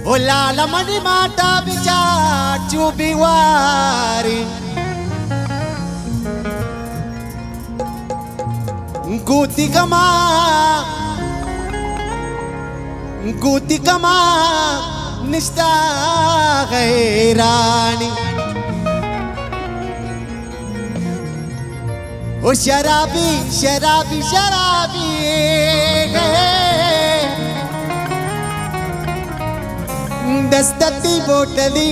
Olala mani mata bicar cubi wari Guti kama nista ghairani O sharabi sharabi sharabi दस्तती बोतली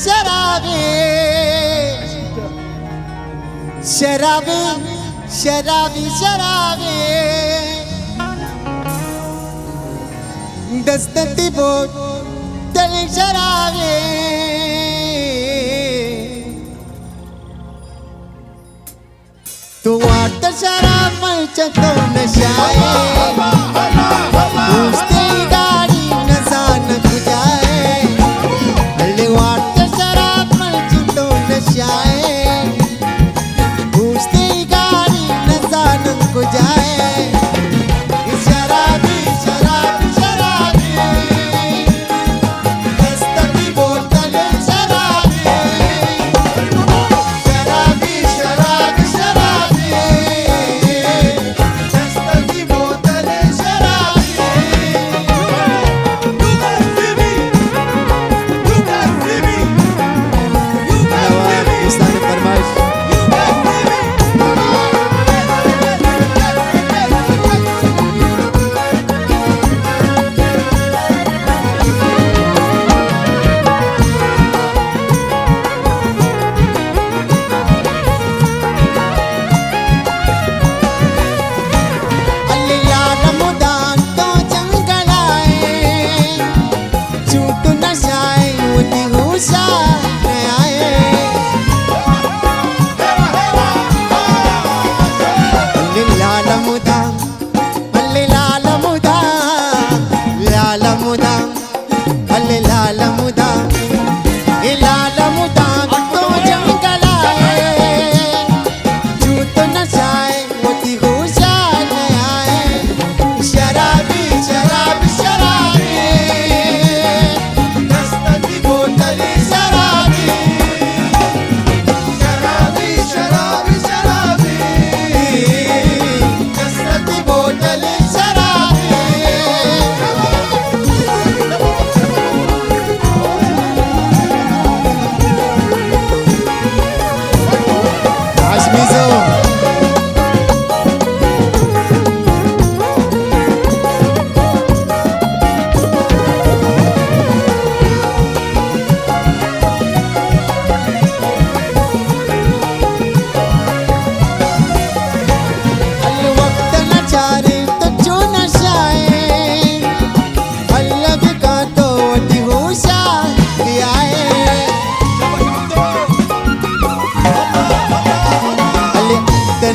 शराबी शराबी शराबी शराबी दस्तती बोतली शराबी तू वाट शराब मलचा तो नशाए उसकी गाड़ी नजान गुजाए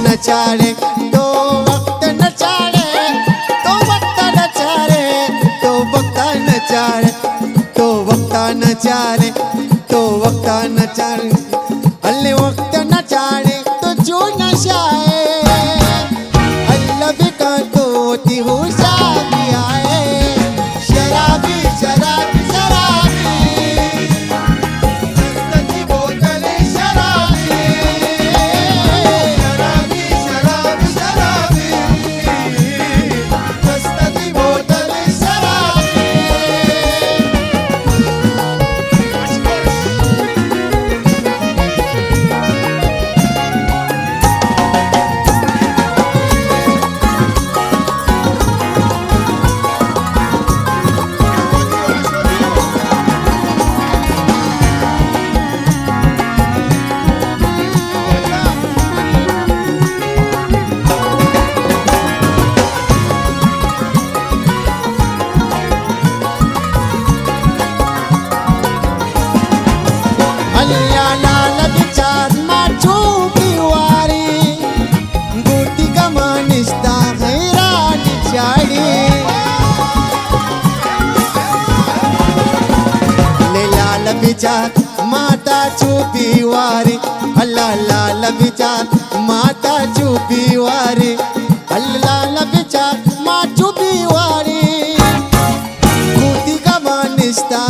नचारे तो वक्त नचारे तो वक्त नचारे तो वक्त नचारे तो वक्त नचारे तो वक्त नचारे अल्ले वक्त नचारे तो जो नशाए अल्लाह बिका तो होती होशा भी आए शराबी शराबी शराबी दस्तती बोतले शराबी विचार माता चुपी वारी अल्लाह लाल विचार माता चुपी वारी अल्लाह लाल विचार मा चुपी वारी कुती का मानिस्ता